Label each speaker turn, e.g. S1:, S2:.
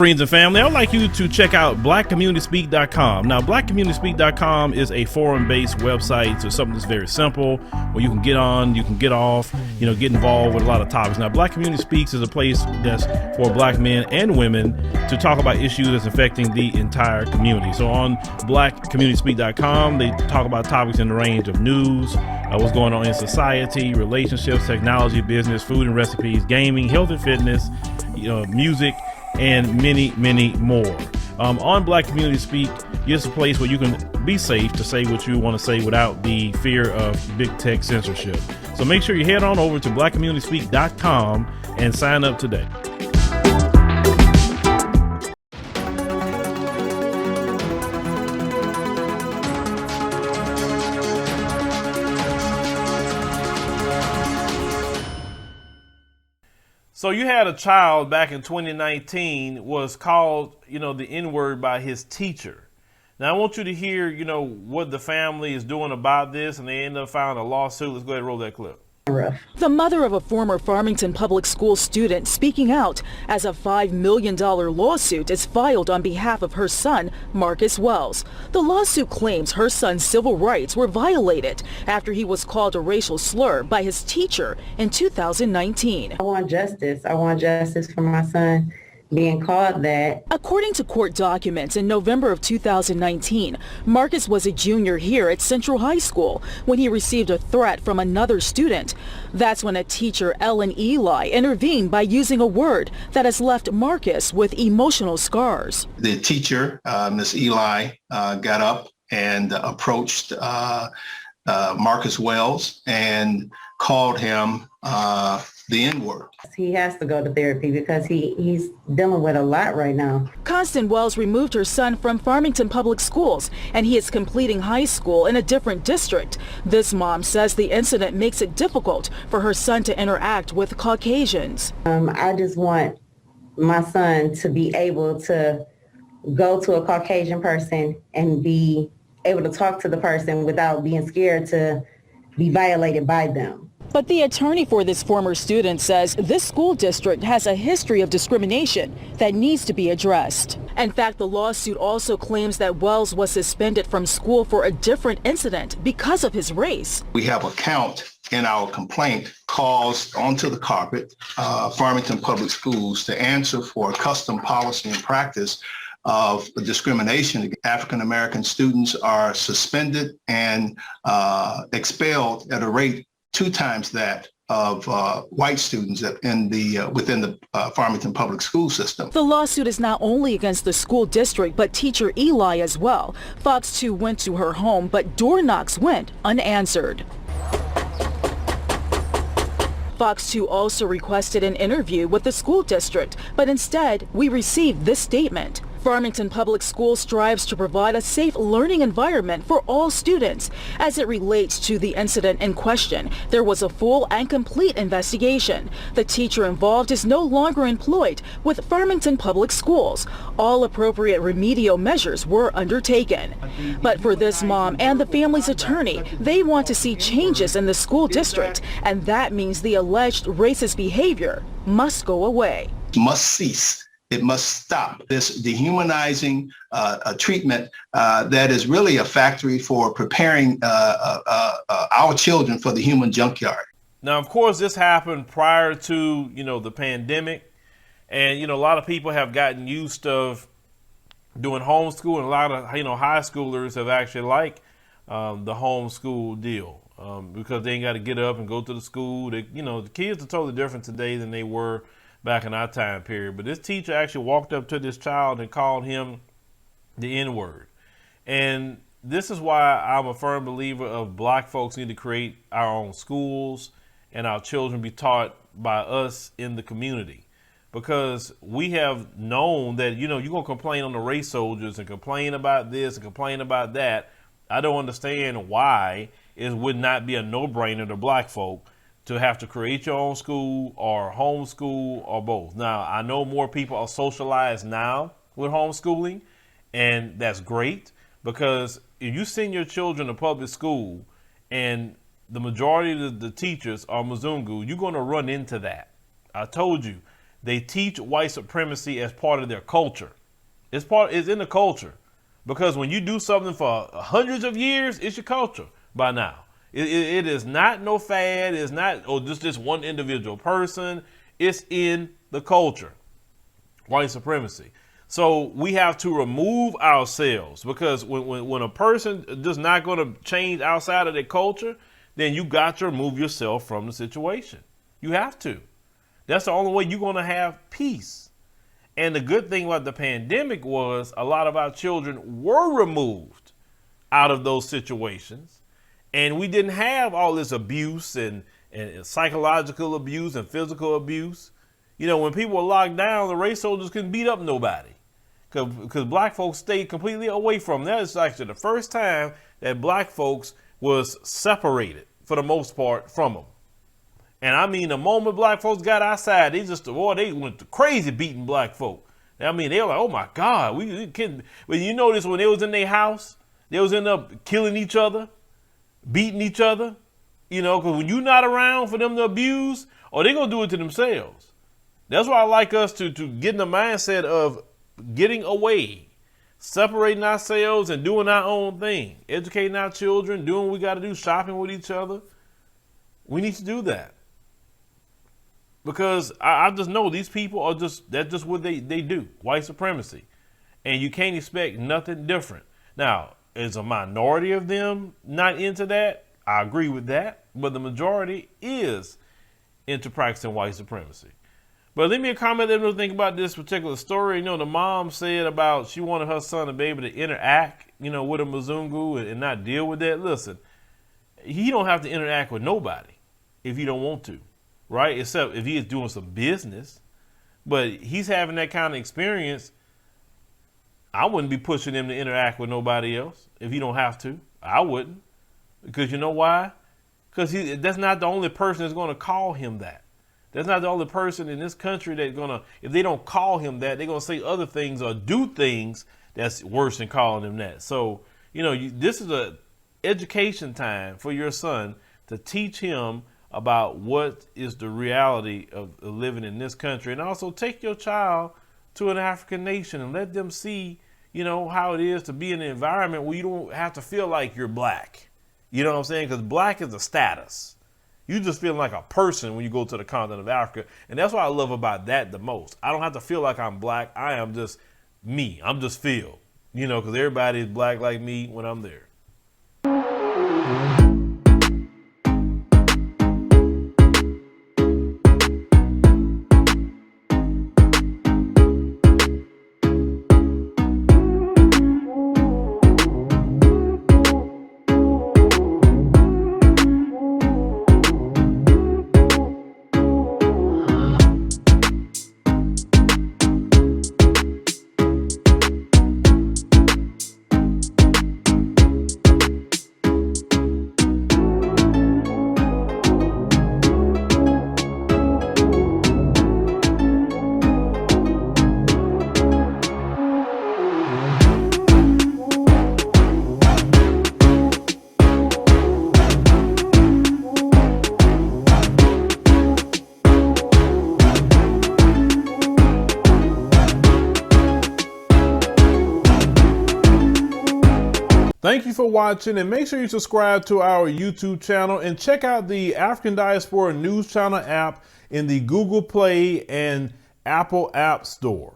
S1: Friends and family, I would like you to check out blackcommunityspeak.com. Now, blackcommunityspeak.com is a forum-based website, so something that's very simple, where you can get on, you can get off, get involved with a lot of topics. Now, Black Community Speaks is a place that's for black men and women to talk about issues that's affecting the entire community. So on blackcommunityspeak.com, they talk about topics in the range of news, what's going on in society, relationships, technology, business, food and recipes, gaming, health and fitness, music, and many, many more. On Black Community Speak, it's a place where you can be safe to say what you want to say without the fear of big tech censorship. So make sure you head on over to blackcommunityspeak.com and sign up today. So you had a child back in 2019 was called, the N-word by his teacher. Now I want you to hear, what the family is doing about this, and they end up filing a lawsuit. Let's go ahead and roll that clip.
S2: The mother of a former Farmington public school student speaking out as a $5 million lawsuit is filed on behalf of her son, Marcus Wells. The lawsuit claims her son's civil rights were violated after he was called a racial slur by his teacher in 2019.
S3: I want justice. I want justice for my son being called that.
S2: According to court documents, in November of 2019, Marcus was a junior here at Central High School when he received a threat from another student. That's when a teacher, Ellen Eli, intervened by using a word that has left Marcus with emotional scars.
S4: The teacher, Miss Eli, got up and approached Marcus Wells and called him the N-word.
S3: He has to go to therapy because he's dealing with a lot right now.
S2: Constant Wells removed her son from Farmington Public Schools, and he is completing high school in a different district. This mom says the incident makes it difficult for her son to interact with Caucasians.
S3: I just want my son to be able to go to a Caucasian person and be able to talk to the person without being scared to be violated by them.
S2: But the attorney for this former student says this school district has a history of discrimination that needs to be addressed. In fact, the lawsuit also claims that Wells was suspended from school for a different incident because of his race.
S4: We have a count in our complaint calls onto the carpet Farmington Public Schools to answer for custom policy and practice of discrimination. African American students are suspended and expelled at a rate 2 times that of white students within the Farmington public school system.
S2: The lawsuit is not only against the school district, but teacher Eli as well. Fox 2 went to her home, but door knocks went unanswered. Fox 2 also requested an interview with the school district, but instead we received this statement. Farmington Public Schools strives to provide a safe learning environment for all students. As it relates to the incident in question, there was a full and complete investigation. The teacher involved is no longer employed with Farmington Public Schools. All appropriate remedial measures were undertaken. But for this mom and the family's attorney, they want to see changes in the school district, and that means the alleged racist behavior must go away.
S4: Must cease. It must stop this dehumanizing treatment that is really a factory for preparing our children for the human junkyard.
S1: Now, of course, this happened prior to, the pandemic. And, a lot of people have gotten used of doing homeschool, and a lot of, high schoolers have actually liked the homeschool deal because they ain't got to get up and go to the school. The kids are totally different today than they were back in our time period. But this teacher actually walked up to this child and called him the N-word. And this is why I'm a firm believer of black folks need to create our own schools and our children be taught by us in the community. Because we have known that, you're going to complain on the race soldiers and complain about this and complain about that. I don't understand why it would not be a no-brainer to black folk to have to create your own school or homeschool or both. Now, I know more people are socialized now with homeschooling, and that's great, because if you send your children to public school and the majority of the teachers are Mzungu, you're going to run into that. I told you, They teach white supremacy as part of their culture. It's in the culture, because when you do something for hundreds of years, it's your culture by now. It is not no fad. It's not just this one individual person. It's in the culture, white supremacy. So we have to remove ourselves, because when a person just not going to change outside of their culture, then you got to remove yourself from the situation. You have to. That's the only way you're going to have peace. And the good thing about the pandemic was a lot of our children were removed out of those situations. And we didn't have all this abuse and psychological abuse and physical abuse. You know, when people were locked down, the race soldiers couldn't beat up nobody, because black folks stayed completely away from them. That is actually the first time that black folks was separated for the most part from them. And I mean, the moment black folks got outside, they went crazy beating black folk. I mean, they were like, oh my God, we kidding. But you notice when they was in their house, they was end up killing each other, beating each other, you know, because when you're not around for them to abuse, or they're going to do it to themselves. That's why I like us to get in the mindset of getting away, separating ourselves and doing our own thing, educating our children, doing what we got to do, shopping with each other. We need to do that. Because I just know these people that's just what they do, white supremacy. And you can't expect nothing different. Now, is a minority of them not into that? I agree with that. But the majority is into practicing white supremacy. But leave me a comment, let me think about this particular story. You know, the mom said about she wanted her son to be able to interact, you know, with a Mzungu and not deal with that. Listen, he don't have to interact with nobody if he don't want to. Right? Except if he is doing some business, but he's having that kind of experience. I wouldn't be pushing him to interact with nobody else if he don't have to. I wouldn't, because you know why? Because that's not the only person that's going to call him that. That's not the only person in this country that's going to, if they don't call him that, they're going to say other things or do things that's worse than calling him that. So, you know, this is a education time for your son to teach him about what is the reality of living in this country, and also take your child to an African nation and let them see, you know, how it is to be in an environment where you don't have to feel like you're black. You know what I'm saying? Because black is a status. You just feel like a person when you go to the continent of Africa. And that's what I love about that the most. I don't have to feel like I'm black. I am just me. I'm just Phil, you know, because everybody is black like me when I'm there. Thank you for watching, and make sure you subscribe to our YouTube channel and check out the African Diaspora News Channel app in the Google Play and Apple App Store.